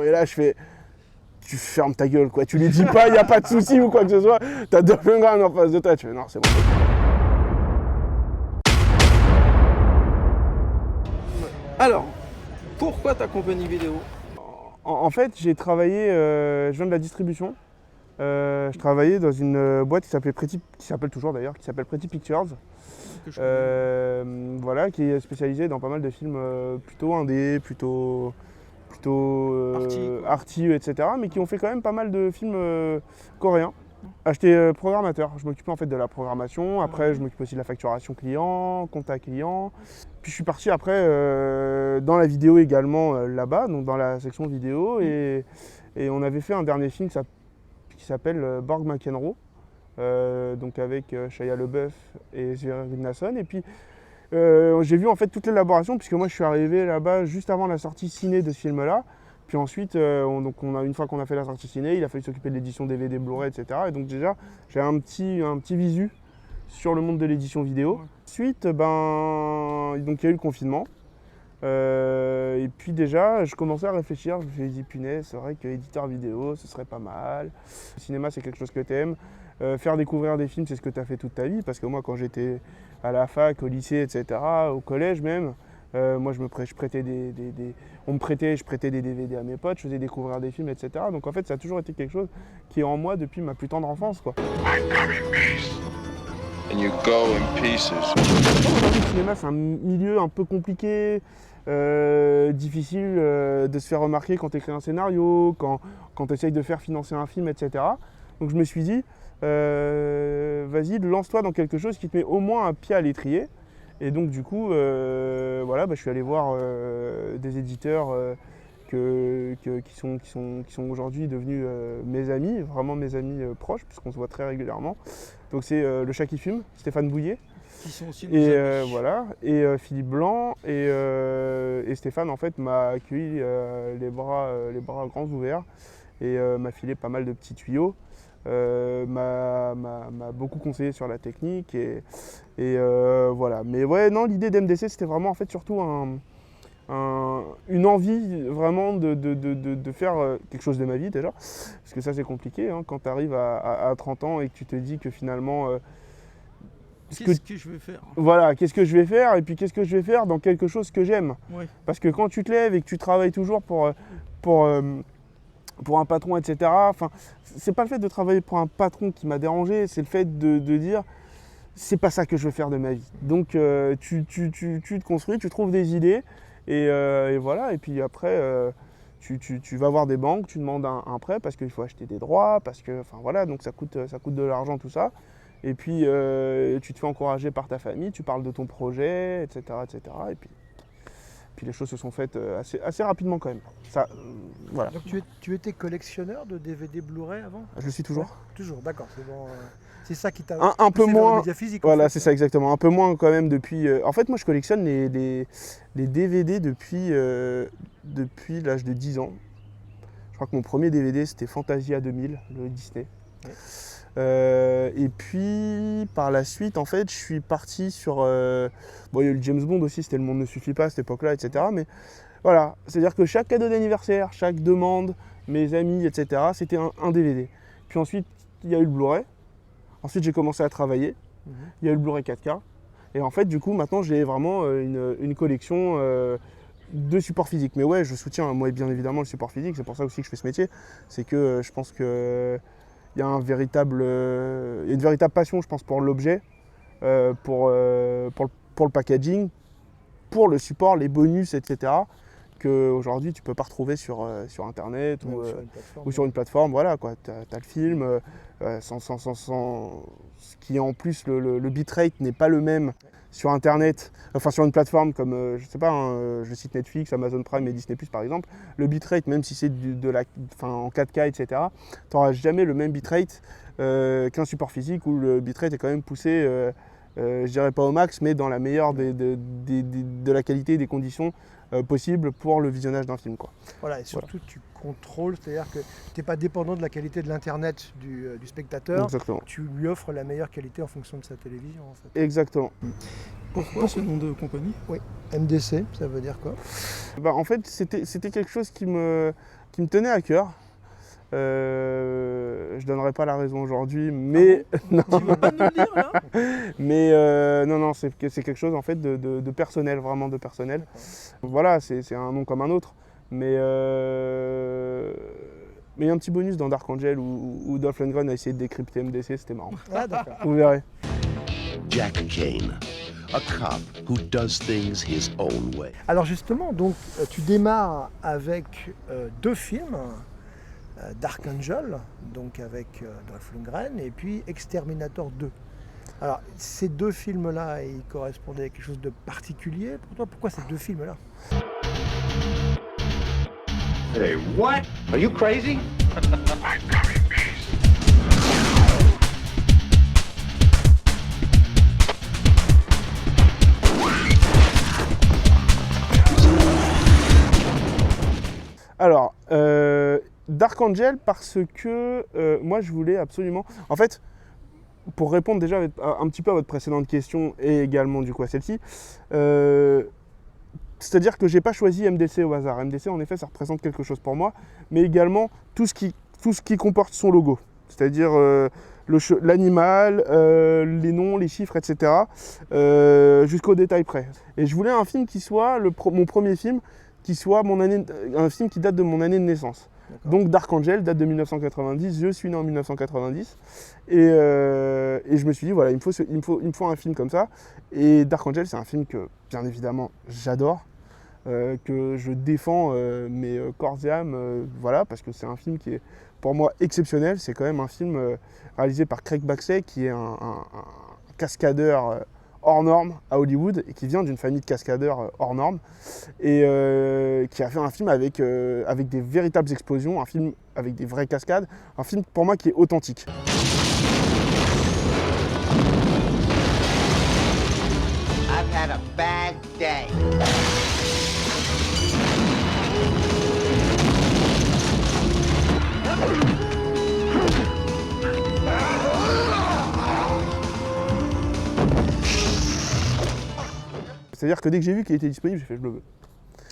Et là, je fais, tu fermes ta gueule, quoi. Tu lui dis pas, il n'y a pas de souci ou quoi que ce soit. T'as Dolphin en face de toi. Tu fais, non, c'est bon. Alors, pourquoi ta compagnie vidéo? En fait, j'ai travaillé, je viens de la distribution. Je travaillais dans une boîte qui s'appelle toujours d'ailleurs, qui s'appelle Pretty Pictures. Voilà, qui est spécialisée dans pas mal de films plutôt indés, plutôt arty, etc. Mais qui ont fait quand même pas mal de films coréens. J'étais programmateur, je m'occupais en fait de la programmation, après je m'occupe aussi de la facturation client, compta client. Puis je suis parti après dans la vidéo également là-bas, donc dans la section vidéo, et on avait fait un dernier film qui s'appelle Borg McEnroe, donc avec Shia LaBeouf et Zverin Nasson. Et puis j'ai vu en fait toute l'élaboration, puisque moi je suis arrivé là-bas juste avant la sortie ciné de ce film-là. Puis ensuite, une fois qu'on a fait la sortie ciné, il a fallu s'occuper de l'édition DVD, Blu-ray, etc. Et donc déjà, j'ai un petit visu sur le monde de l'édition vidéo. Ensuite, donc il y a eu le confinement. Et puis déjà, je commençais à réfléchir. Je me suis dit, punaise, c'est vrai que éditeur vidéo, ce serait pas mal. Le cinéma, c'est quelque chose que tu aimes. Faire découvrir des films, c'est ce que tu as fait toute ta vie. Parce que moi, quand j'étais à la fac, au lycée, etc., au collège même, moi, je prêtais je prêtais des DVD à mes potes, je faisais découvrir des films, etc. Donc en fait, ça a toujours été quelque chose qui est en moi depuis ma plus tendre enfance, quoi. And you go in pieces. Aujourd'hui, le cinéma, c'est un milieu un peu compliqué, difficile de se faire remarquer quand tu écris un scénario, quand tu essayes de faire financer un film, etc. Donc je me suis dit, vas-y, lance-toi dans quelque chose qui te met au moins un pied à l'étrier. Et donc du coup, voilà, je suis allé voir des éditeurs qui sont aujourd'hui devenus mes amis, vraiment mes amis proches, puisqu'on se voit très régulièrement. Donc c'est Le Chat qui fume, Stéphane Bouillet. Qui sont aussi Voilà, et Philippe Blanc, et Stéphane en fait m'a accueilli les bras grands ouverts et m'a filé pas mal de petits tuyaux. M'a beaucoup conseillé sur la technique et voilà. Mais ouais, non, l'idée d'MDC, c'était vraiment en fait surtout une envie vraiment de faire quelque chose de ma vie déjà, parce que ça c'est compliqué hein, quand tu arrives à 30 ans et que tu te dis que finalement qu'est-ce que je vais faire? Voilà, qu'est-ce que je vais faire, et puis qu'est-ce que je vais faire dans quelque chose que j'aime. Oui. Parce que quand tu te lèves et que tu travailles toujours pour un patron, etc. Enfin, c'est pas le fait de travailler pour un patron qui m'a dérangé, c'est le fait de dire c'est pas ça que je veux faire de ma vie. Donc tu te construis, tu trouves des idées et voilà. Et puis après, tu vas voir des banques, tu demandes un prêt parce qu'il faut acheter des droits, parce que, enfin voilà, donc ça coûte de l'argent tout ça. Et puis tu te fais encourager par ta famille, tu parles de ton projet, etc. Et puis les choses se sont faites assez rapidement quand même. Ça, voilà. Donc tu étais collectionneur de DVD Blu-ray avant? Je le suis toujours. Ouais, toujours, d'accord. C'est bon, c'est ça qui t'a Un peu poussé vers le moins. média physique. Voilà, en fait. c'est ça exactement. Un peu moins quand même depuis. En fait, moi, je collectionne les DVD depuis l'âge de 10 ans. Je crois que mon premier DVD, c'était Fantasia 2000, le Disney. Ouais. Et puis, par la suite, en fait, je suis parti sur... bon, il y a eu le James Bond aussi, c'était Le Monde ne suffit pas à cette époque-là, etc. Mais voilà, c'est-à-dire que chaque cadeau d'anniversaire, chaque demande, mes amis, etc., c'était un DVD. Puis ensuite, il y a eu le Blu-ray. Ensuite, j'ai commencé à travailler. Il y a eu le Blu-ray 4K. Et en fait, du coup, maintenant, j'ai vraiment une collection de supports physiques. Mais ouais, je soutiens, moi, bien évidemment, le support physique. C'est pour ça aussi que je fais ce métier. C'est que je pense que... Il y a une véritable passion, je pense, pour l'objet, pour le packaging, pour le support, les bonus, etc. qu'aujourd'hui tu ne peux pas retrouver sur Internet ou sur une plateforme. Voilà, quoi. Tu as le film, ce qui en plus, le bitrate n'est pas le même sur Internet, enfin sur une plateforme comme, je sais pas, je cite Netflix, Amazon Prime et Disney+, par exemple. Le bitrate, même si c'est en 4K, etc., tu n'auras jamais le même bitrate qu'un support physique où le bitrate est quand même poussé, je dirais pas au max, mais dans la meilleure de la qualité et des conditions possible pour le visionnage d'un film, quoi. Voilà, et surtout tu contrôles, c'est-à-dire que tu n'es pas dépendant de la qualité de l'internet du spectateur. Exactement. Tu lui offres la meilleure qualité en fonction de sa télévision en fait. Exactement. Pourquoi ce nom de compagnie? MDC, ça veut dire quoi? Bah, en fait, c'était quelque chose qui me tenait à cœur. Je donnerai pas la raison aujourd'hui, mais Tu veux pas nous le dire là? mais non, c'est quelque chose en fait de personnel, vraiment de personnel. Voilà, c'est un nom comme un autre, mais il y a un petit bonus dans Dark Angel où Dolph Lundgren a essayé de décrypter MDC, c'était marrant. Ah d'accord. Vous verrez. Jack Kane, a cop who does things his own way. Alors justement, donc tu démarres avec 2 films. Dark Angel, donc avec Dolph Lundgren, et puis Exterminator 2. Alors, ces 2 films-là, ils correspondaient à quelque chose de particulier pour toi? Pourquoi ces 2 films-là? Hey, what? Are you crazy? Alors, Dark Angel parce que moi je voulais absolument... En fait, pour répondre déjà un petit peu à votre précédente question et également du coup à celle-ci, c'est-à-dire que j'ai pas choisi MDC au hasard. MDC en effet ça représente quelque chose pour moi, mais également tout ce qui comporte son logo. C'est-à-dire l'animal, les noms, les chiffres, etc. Jusqu'au détail près. Et je voulais un film qui soit mon premier film, qui soit un film qui date de mon année de naissance. Donc Dark Angel date de 1990, je suis né en 1990 et je me suis dit voilà il me faut un film comme ça, et Dark Angel c'est un film que bien évidemment j'adore, que je défends mes corps et âme, voilà, parce que c'est un film qui est pour moi exceptionnel. C'est quand même un film réalisé par Craig Baxley qui est un cascadeur hors norme à Hollywood et qui vient d'une famille de cascadeurs hors norme et qui a fait un film avec des véritables explosions, un film avec des vraies cascades, un film pour moi qui est authentique. I've had a bad day. C'est-à-dire que dès que j'ai vu qu'il était disponible, j'ai fait je le veux.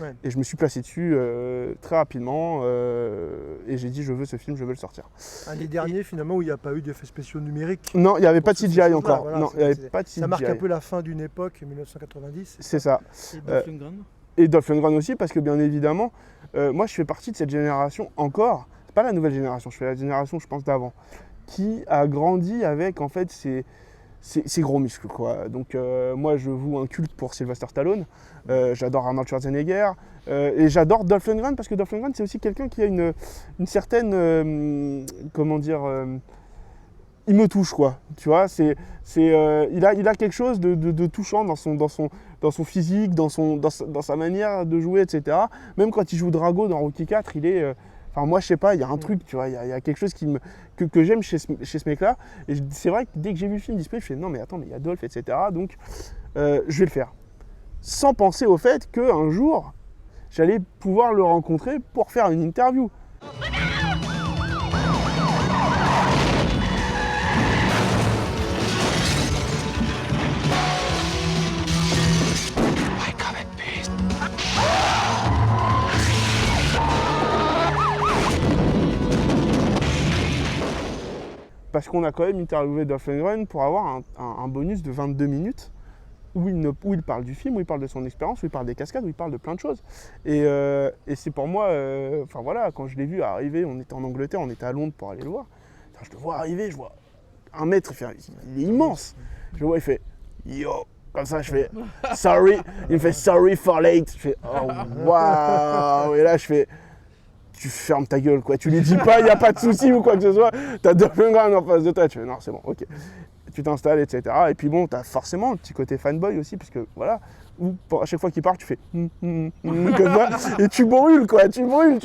Ouais. Et je me suis placé dessus très rapidement et j'ai dit je veux ce film, je veux le sortir. Un des derniers finalement où il n'y a pas eu d'effets spéciaux numériques. Non, il n'y avait pas de Pour CGI ces choses-là, encore. voilà, Non, il n'y avait pas de CGI. Ça marque un peu la fin d'une époque, 1990. C'est ça. Et Dolph Lundgren? Et Dolph Lundgren aussi, parce que bien évidemment, moi je fais partie de cette génération encore, c'est pas la nouvelle génération, je fais la génération je pense d'avant, qui a grandi avec en fait ces gros muscles, quoi. Donc moi je voue un culte pour Sylvester Stallone, j'adore Arnold Schwarzenegger, et j'adore Dolph Lundgren parce que Dolph Lundgren c'est aussi quelqu'un qui a une certaine, comment dire, il me touche, quoi. Tu vois, il a quelque chose de touchant dans son physique, dans sa manière de jouer, etc. Même quand il joue Drago dans Rocky IV, il est... Enfin, moi, je sais pas, il y a un truc, tu vois, il y a quelque chose que j'aime chez ce mec-là. Et c'est vrai que dès que j'ai vu le film disponible, je fais non, mais attends, mais il y a Dolph, etc. Donc, je vais le faire. Sans penser au fait qu'un jour, j'allais pouvoir le rencontrer pour faire une interview. Parce qu'on a quand même interviewé Dolph Lundgren pour avoir un bonus de 22 minutes où il parle du film, où il parle de son expérience, où il parle des cascades, où il parle de plein de choses. Et c'est pour moi, enfin voilà, quand je l'ai vu arriver, on était en Angleterre, on était à Londres pour aller le voir. Je le vois arriver, je vois un mètre, il est immense. Je le vois, il fait yo, comme ça, je fais sorry, il me fait sorry for late. Je fais oh waouh, et là je fais tu fermes ta gueule, quoi. Tu lui dis pas, il n'y a pas de souci ou quoi que ce soit. T'as Dolph Lundgren en face de toi. Tu fais non, c'est bon, ok. Tu t'installes, etc. Et puis bon, t'as forcément un petit côté fanboy aussi, parce que voilà, où à chaque fois qu'il part, tu fais comme ça, et tu brûles, quoi. Tu brûles.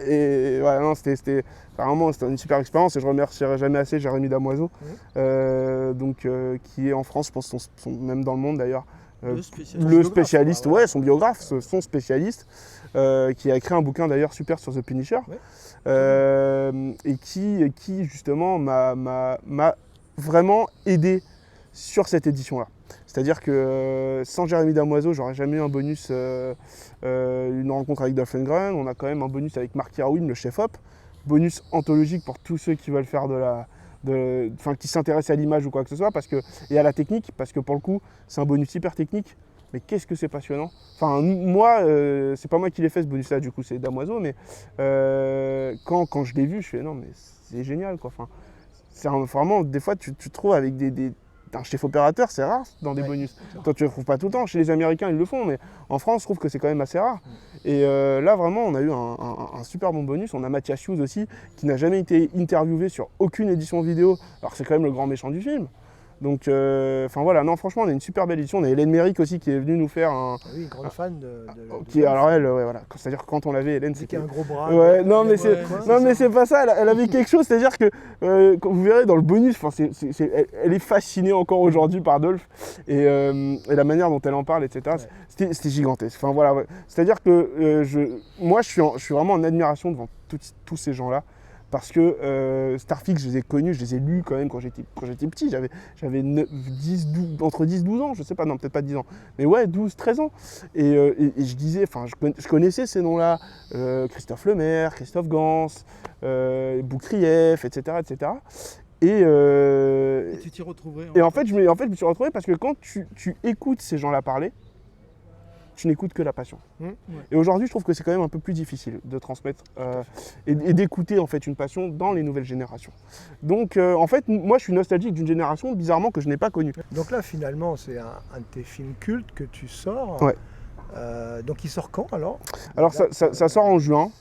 Et voilà, non, c'était vraiment une super expérience. Et je remercierai jamais assez Jérémy Damoiseau, donc qui est en France, je pense, même dans le monde d'ailleurs, le spécialiste, ouais, son biographe, son spécialiste, qui a écrit un bouquin d'ailleurs super sur The Punisher, et qui justement m'a vraiment aidé sur cette édition-là. C'est-à-dire que sans Jérémy Damoiseau, j'aurais jamais eu un bonus, une rencontre avec Dolph Lundgren. On a quand même un bonus avec Mark Irwin, le chef-op. Bonus anthologique pour tous ceux qui veulent faire qui s'intéressent à l'image ou quoi que ce soit, et à la technique, parce que pour le coup, c'est un bonus hyper technique. Mais qu'est-ce que c'est passionnant. Enfin, moi, c'est pas moi qui l'ai fait ce bonus-là, du coup, c'est Damoiseau, mais quand je l'ai vu, je fais non, mais c'est génial, quoi. Enfin, vraiment, des fois, tu te trouves avec un chef opérateur, c'est rare dans des bonus. Toi, tu ne le trouves pas tout le temps. Chez les Américains, ils le font, mais en France, je trouve que c'est quand même assez rare. Et là, vraiment, on a eu un super bon bonus. On a Mathias Hughes aussi, qui n'a jamais été interviewé sur aucune édition vidéo, alors que c'est quand même le grand méchant du film. Donc, voilà, non, franchement, on a une super belle édition. On a Hélène Méric aussi qui est venue nous faire un. Ah oui, une grande fan de alors elle, ouais, voilà. C'est-à-dire que quand on l'avait, Hélène, c'était un gros bras. Ouais, non, mais c'est pas ça. Elle avait quelque chose, c'est-à-dire que vous verrez dans le bonus, elle est fascinée encore aujourd'hui par Dolph et la manière dont elle en parle, etc. Ouais. C'était gigantesque. Enfin voilà, ouais. C'est-à-dire que moi, je suis vraiment en admiration devant tous ces gens-là. Parce que Starfix, je les ai connus, je les ai lus quand même quand j'étais petit. J'avais entre 10 et 12 ans, je sais pas, non, peut-être pas 10 ans. Mais ouais, 12, 13 ans. Et je disais, je connaissais ces noms-là. Christophe Lemaire, Christophe Gans, Boukrieff, etc. etc. Et tu t'y retrouverais. En fait, je me suis retrouvé parce que quand tu écoutes ces gens-là parler, tu n'écoutes que la passion. Et aujourd'hui, je trouve que c'est quand même un peu plus difficile de transmettre et d'écouter en fait une passion dans les nouvelles générations. Donc en fait, moi je suis nostalgique d'une génération bizarrement que je n'ai pas connue. Donc là, finalement, c'est un de tes films cultes que tu sors. Ouais. Donc il sort quand alors ? Alors ça sort en juin.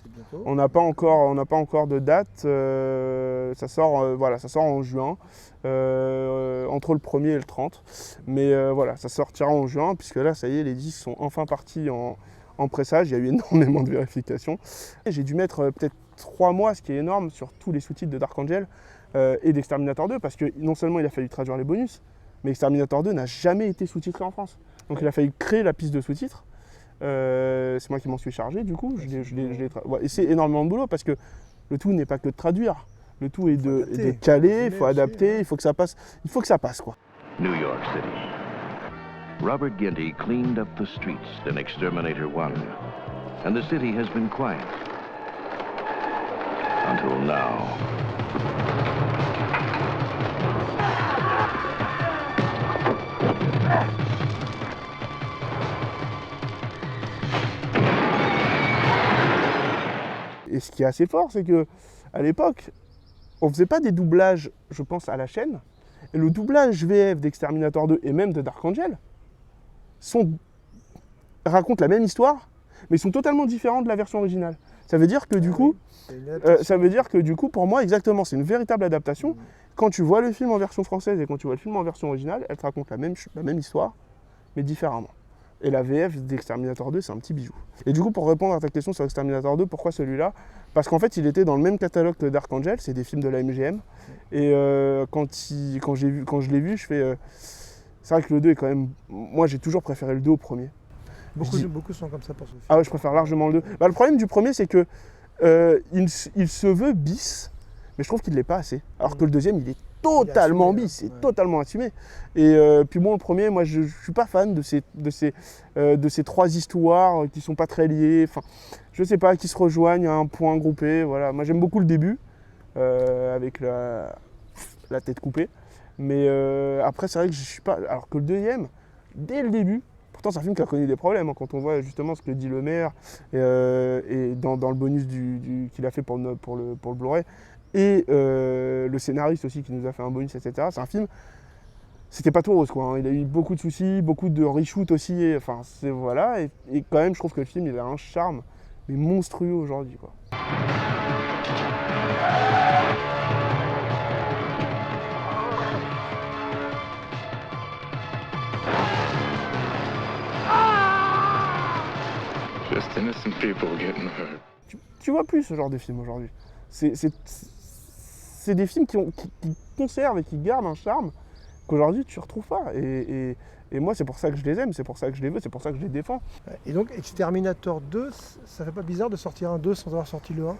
On n'a pas encore de date. Ça sort en juin, entre le 1er et le 30. Mais voilà, ça sortira en juin, puisque là, ça y est, les disques sont enfin partis en pressage. Il y a eu énormément de vérifications. J'ai dû mettre peut-être 3 mois, ce qui est énorme, sur tous les sous-titres de Dark Angel et d'Exterminator 2, parce que non seulement il a fallu traduire les bonus, mais Exterminator 2 n'a jamais été sous-titré en France. Donc il a fallu créer la piste de sous-titres. C'est moi qui m'en suis chargé, du coup, et c'est énormément de boulot parce que le tout n'est pas que de traduire, le tout est de caler, il faut adapter, il faut que ça passe quoi. New York City. Robert Ginty cleaned up the streets in Exterminator 1, and the city has been quiet until now. Et ce qui est assez fort, c'est qu'à l'époque, on faisait pas des doublages, je pense, à la chaîne. Et le doublage VF d'Exterminator 2 et même de Dark Angel racontent la même histoire, mais sont totalement différents de la version originale. Ça veut dire que du coup, pour moi, exactement, c'est une véritable adaptation. Quand tu vois le film en version française et quand tu vois le film en version originale, elles te racontent la même histoire, mais différemment. Et la VF d'Exterminator 2, c'est un petit bijou. Et du coup, pour répondre à ta question sur Exterminator 2, pourquoi celui-là ? Parce qu'en fait, il était dans le même catalogue que Dark Angel, c'est des films de la MGM. Et quand je l'ai vu, je fais... c'est vrai que le 2 est quand même... Moi, j'ai toujours préféré le 2 au premier. Beaucoup sont comme ça pour ce film. Ah ouais, je préfère largement le 2. Le problème du premier, c'est que il se veut bis, mais je trouve qu'il ne l'est pas assez. Alors que le deuxième, il est totalement bis, c'est totalement assumé. Et puis bon, le premier, moi je suis pas fan de ces 3 histoires qui sont pas très liées, enfin je sais pas, qui se rejoignent à un point groupé. Voilà, moi j'aime beaucoup le début avec la tête coupée, mais après c'est vrai que je suis pas. Alors que le deuxième, dès le début, pourtant c'est un film qui a connu des problèmes quand on voit justement ce que dit le maire et dans le bonus qu'il a fait pour le Blu-ray. Et le scénariste aussi qui nous a fait un bonus, etc. C'est un film, c'était pas tout rose quoi, hein. Il a eu beaucoup de soucis, beaucoup de reshoot aussi, enfin c'est voilà, et quand même je trouve que le film il a un charme mais monstrueux aujourd'hui quoi. Just innocent people getting hurt. Tu vois plus ce genre de film aujourd'hui. C'est des films qui conservent et qui gardent un charme, qu'aujourd'hui tu ne retrouves pas. Et moi, c'est pour ça que je les aime, c'est pour ça que je les veux, c'est pour ça que je les défends. Et donc Exterminator 2, ça fait pas bizarre de sortir un 2 sans avoir sorti le 1?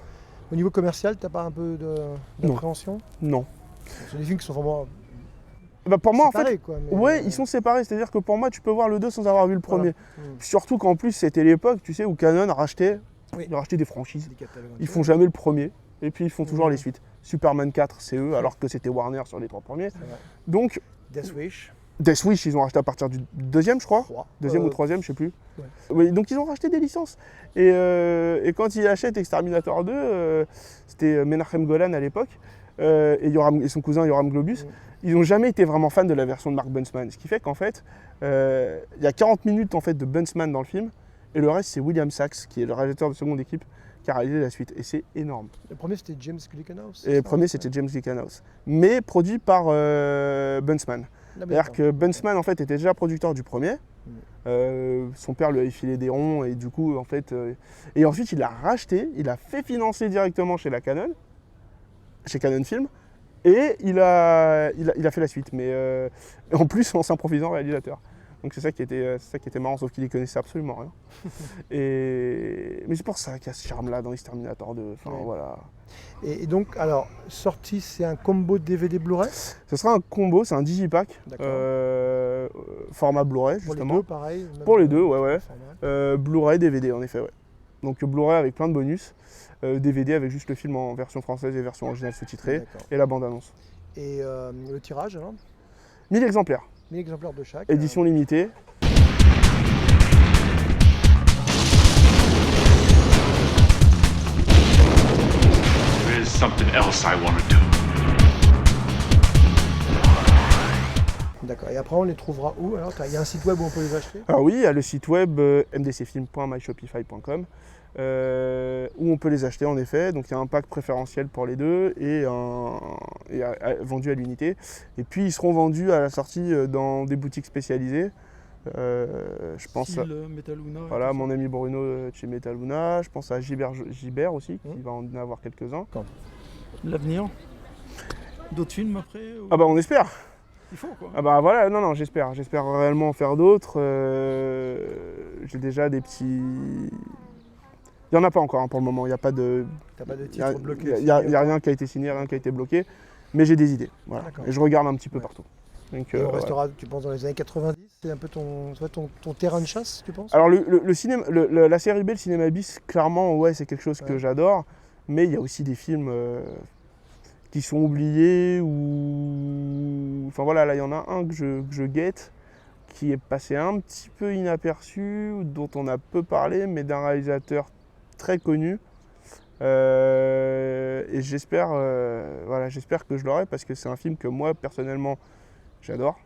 Au niveau commercial, t'as pas un peu d'appréhension? Non. C'est des films qui sont vraiment Pour moi, séparés, en fait, quoi. Mais... ouais, ils sont séparés. C'est-à-dire que pour moi, tu peux voir le 2 sans avoir vu le premier. Voilà. Surtout qu'en plus, c'était l'époque, tu sais, où Canon rachetait, Oui. ils rachetaient des franchises. Des catalogues. Ils font jamais le premier, et puis ils font toujours Mhm. les suites. Superman 4, c'est eux, alors que c'était Warner sur les 3 premiers. C'est vrai. Donc, Death Wish. Death Wish, ils ont racheté à partir du deuxième, je crois. 3. Deuxième ou troisième, je sais plus. ouais. Oui, donc ils ont racheté des licences. Et quand ils achètent Exterminator 2, c'était Menachem Golan à l'époque, et son cousin Yoram Globus, ils n'ont jamais été vraiment fans de la version de Mark Buntsman. Ce qui fait qu'en fait, il y a 40 minutes en fait, de Buntsman dans le film, et le reste c'est William Sachs, qui est le réalisateur de seconde équipe, qui a réalisé la suite. Et c'est énorme. Le premier c'était James Glickenhaus. Et le premier c'était James Glickenhaus, mais produit par Buntsman. C'est-à-dire que Buntsman en fait était déjà producteur du premier. Son père lui avait filé des ronds et du coup en fait et ensuite il l'a racheté, il l'a fait financer directement chez la Canon, chez Canon Film, et il a fait la suite, mais en plus en s'improvisant réalisateur. Donc c'est ça qui était marrant, sauf qu'il y connaissait absolument rien. Mais c'est pour ça qu'il y a ce charme-là dans Exterminator 2. Enfin, Ouais. voilà. Et donc, alors, sorti, c'est un combo DVD Blu-ray Ce sera un combo, c'est un digipack, D'accord. format Blu-ray pour les justement. deux, pareil. même Pour les deux, ouais. format. Blu-ray, DVD en effet, ouais. Donc Blu-ray avec plein de bonus, DVD avec juste le film en version française et version originale sous-titrée, D'accord. et la bande-annonce. Et le tirage, alors 1000 exemplaires, 1000 exemplaires de chaque. édition limitée. There is something else I want to do. D'accord. Et après, on les trouvera où? Alors, il y a un site web où on peut les acheter? Alors oui, il y a le site web mdcfilm.myshopify.com où on peut les acheter en effet. Donc il y a un pack préférentiel pour les deux et vendu à l'unité. Et puis ils seront vendus à la sortie dans des boutiques spécialisées. Je pense à Metaluna. voilà, mon ami Bruno de chez Metaluna. Je pense à Gibert aussi, qui va en avoir quelques-uns. L'avenir. D'autres films après ou... Ah bah on espère. Il faut quoi. Ah bah voilà, non, j'espère réellement en faire d'autres. J'ai déjà des petits... Il n'y en a pas encore hein, pour le moment, il n'y a pas de... T'as pas de titre bloqué? Il n'y a rien qui a été signé, rien qui a été bloqué, mais j'ai des idées. Voilà. D'accord. Et je regarde un petit peu Ouais. partout. Donc, Et on voilà. restera, tu penses, dans les années 90? C'est un peu ton terrain de chasse, tu penses? Alors le cinéma, la série B, le cinéma bis, clairement, ouais, c'est quelque chose que Ouais. j'adore, mais il y a aussi des films qui sont oubliés ou... Enfin voilà, là il y en a un que je guette, qui est passé un petit peu inaperçu, dont on a peu parlé, mais d'un réalisateur très connu. Et j'espère que je l'aurai parce que c'est un film que moi personnellement j'adore.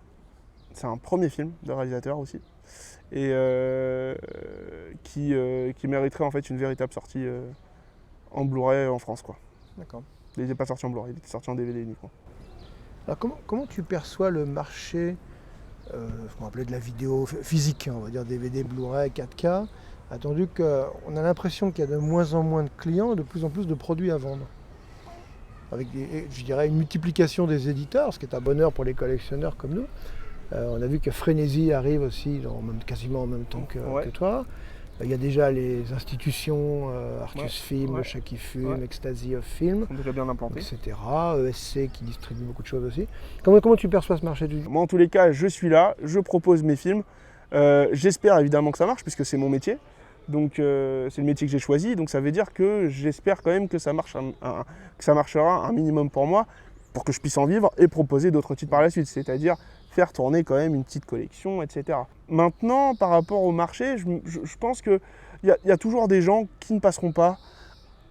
C'est un premier film de réalisateur aussi et qui mériterait en fait une véritable sortie en Blu-ray en France quoi. D'accord. Il n'était pas sorti en Blu-ray, il était sorti en DVD uniquement. Alors comment tu perçois le marché, ce qu'on appelait de la vidéo physique, on va dire DVD, Blu-ray, 4K, attendu qu'on a l'impression qu'il y a de moins en moins de clients, de plus en plus de produits à vendre. Avec, je dirais, une multiplication des éditeurs, ce qui est un bonheur pour les collectionneurs comme nous. On a vu que Frénésie arrive aussi quasiment en même temps que toi. Il y a déjà les institutions, Artus Film, Shaky Film, Ecstasy of Film, Ils sont déjà bien implantés. etc. ESC qui distribue beaucoup de choses aussi. Comment tu perçois ce marché du... Moi en tous les cas, je suis là, je propose mes films. J'espère évidemment que ça marche puisque c'est mon métier. Donc c'est le métier que j'ai choisi, donc ça veut dire que j'espère quand même que ça marchera un minimum pour moi, pour que je puisse en vivre et proposer d'autres titres par la suite, c'est-à-dire faire tourner quand même une petite collection, etc. Maintenant, par rapport au marché, je pense qu'il y a toujours des gens qui ne passeront pas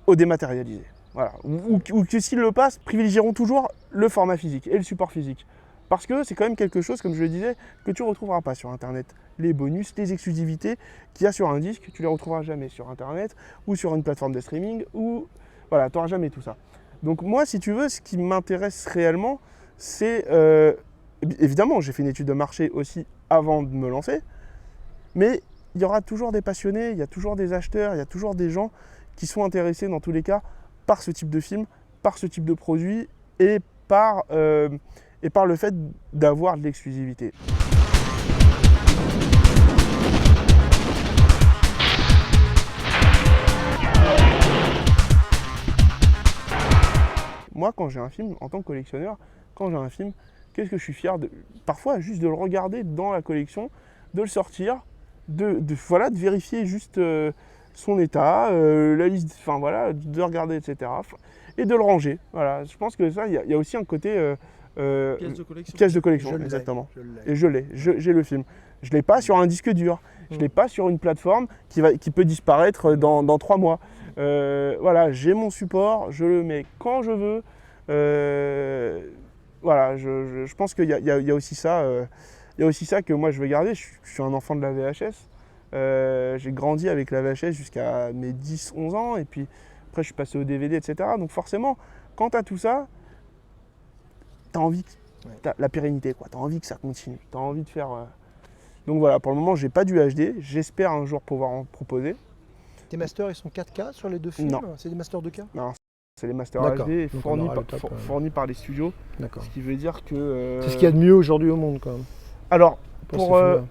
au dématérialisé. Voilà. Ou que s'ils le passent, privilégieront toujours le format physique et le support physique. Parce que c'est quand même quelque chose, comme je le disais, que tu ne retrouveras pas sur Internet. Les bonus, les exclusivités qu'il y a sur un disque, tu ne les retrouveras jamais sur Internet ou sur une plateforme de streaming. Ou voilà, tu n'auras jamais tout ça. Donc moi, si tu veux, ce qui m'intéresse réellement, c'est... évidemment, j'ai fait une étude de marché aussi avant de me lancer. Mais il y aura toujours des passionnés, il y a toujours des acheteurs, il y a toujours des gens qui sont intéressés dans tous les cas par ce type de film, par ce type de produit et par et par le fait d'avoir de l'exclusivité. Moi, quand j'ai un film, en tant que collectionneur, quand j'ai un film, qu'est-ce que je suis fier de, parfois juste de le regarder dans la collection, de le sortir, de vérifier juste son état, la liste, enfin voilà, de regarder, etc. Et de le ranger. Voilà, je pense que ça, il y a aussi un côté Pièce de collection. pièce de collection, Je l'ai, exactement. je l'ai. Et je l'ai, j'ai le film. Je ne l'ai pas sur un disque dur, je ne l'ai pas sur une plateforme qui peut disparaître dans 3 mois. Voilà, j'ai mon support, je le mets quand je veux. Voilà, je pense qu'il y a aussi ça. Il y a aussi ça que moi je veux garder. Je suis un enfant de la VHS. J'ai grandi avec la VHS jusqu'à mes 10-11 ans. Et puis après je suis passé au DVD, etc. Donc forcément, quand tu as tout ça, tu as envie la pérennité, quoi. Tu as envie que ça continue. Tu as envie de faire... Donc voilà, pour le moment, j'ai pas du HD. J'espère un jour pouvoir en proposer. Tes masters, ils sont 4K sur les 2 films? Non. C'est des masters 2K? Non, c'est les masters D'accord. HD Donc on fournis aura le top, fournis par les studios. D'accord. Ce qui veut dire que... C'est ce qu'il y a de mieux aujourd'hui au monde, quand même. Alors, Pour pour... ces films-là.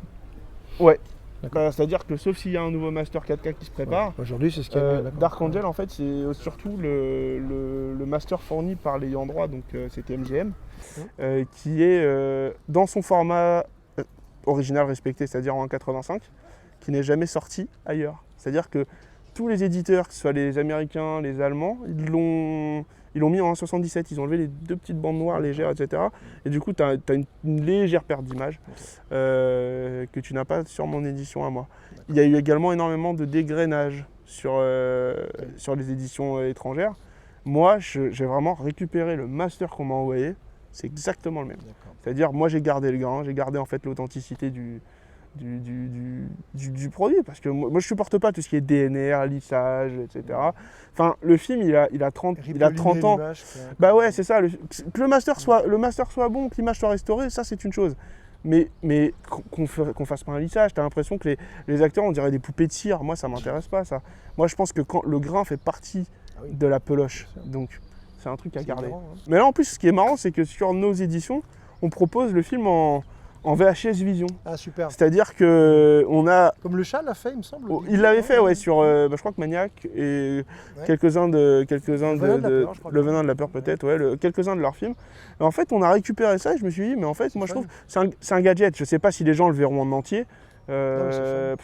ouais. D'accord. C'est-à-dire que sauf s'il y a un nouveau master 4K qui se prépare, Ouais. Aujourd'hui, c'est ce qu'il y a de mieux, d'accord. Dark Angel, en fait, c'est surtout le master fourni par l'ayant droit, donc c'était MGM, qui est dans son format original respecté, c'est-à-dire en 1.85, qui n'est jamais sorti ailleurs. C'est-à-dire que tous les éditeurs, que ce soit les Américains, les Allemands, ils l'ont mis en 1.77, ils ont enlevé les 2 petites bandes noires légères, etc. Et du coup, tu as une légère perte d'image que tu n'as pas sur mon édition à moi. Il y a eu également énormément de dégrainage sur les éditions étrangères. Moi, j'ai vraiment récupéré le master qu'on m'a envoyé, c'est exactement le même. C'est-à-dire, moi j'ai gardé le grain, j'ai gardé en fait l'authenticité du produit, parce que moi je supporte pas tout ce qui est DNR, lissage, etc. Enfin, le film il a 30 ans. Bah ouais, c'est ça. Que le master soit bon, que l'image soit restaurée, ça c'est une chose. Mais qu'on fasse pas un lissage, t'as l'impression que les acteurs on dirait des poupées de cire. Moi ça m'intéresse pas ça. Moi je pense que quand le grain fait partie de la peloche, donc c'est un truc à garder. Marrant, hein. Mais là en plus ce qui est marrant c'est que sur nos éditions, on propose le film en VHS Vision. Ah, super. C'est-à-dire que on a... Comme le chat l'a fait, il me semble. Il l'avait fait, ouais, sur, je crois que Maniac et quelques-uns de Le Venin de la Peur peut-être, ouais, quelques-uns de leurs films. Et en fait, on a récupéré ça et je me suis dit, mais en fait, moi je trouve, c'est un gadget. Je sais pas si les gens le verront en entier, parce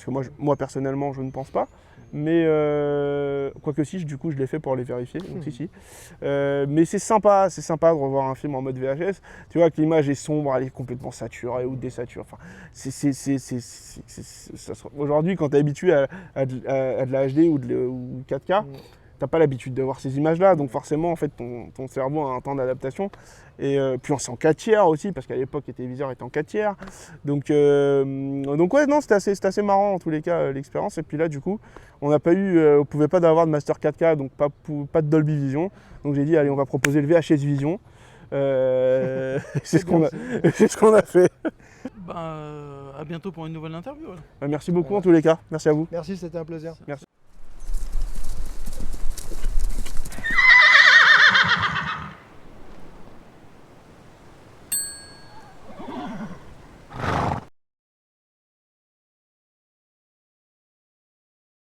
que moi personnellement, je ne pense pas. Mais quoique si, du coup, je l'ai fait pour les vérifier. Donc si. Mais c'est sympa de revoir un film en mode VHS. Tu vois que l'image est sombre, elle est complètement saturée ou désaturée. Enfin, aujourd'hui, quand tu es habitué à de la HD ou 4K, t'as pas l'habitude de voir ces images-là. Donc forcément, en fait, ton cerveau a un temps d'adaptation. Et puis c'est en 4/3 aussi, parce qu'à l'époque les téléviseurs étaient en 4/3. Donc ouais, non, c'était assez marrant en tous les cas l'expérience. Et puis là du coup, on pouvait pas avoir de Master 4K, donc pas de Dolby Vision. Donc j'ai dit allez, on va proposer le VHS Vision. C'est ce qu'on a fait. À bientôt pour une nouvelle interview. Merci beaucoup en tous les cas. Merci à vous. Merci, c'était un plaisir. Merci.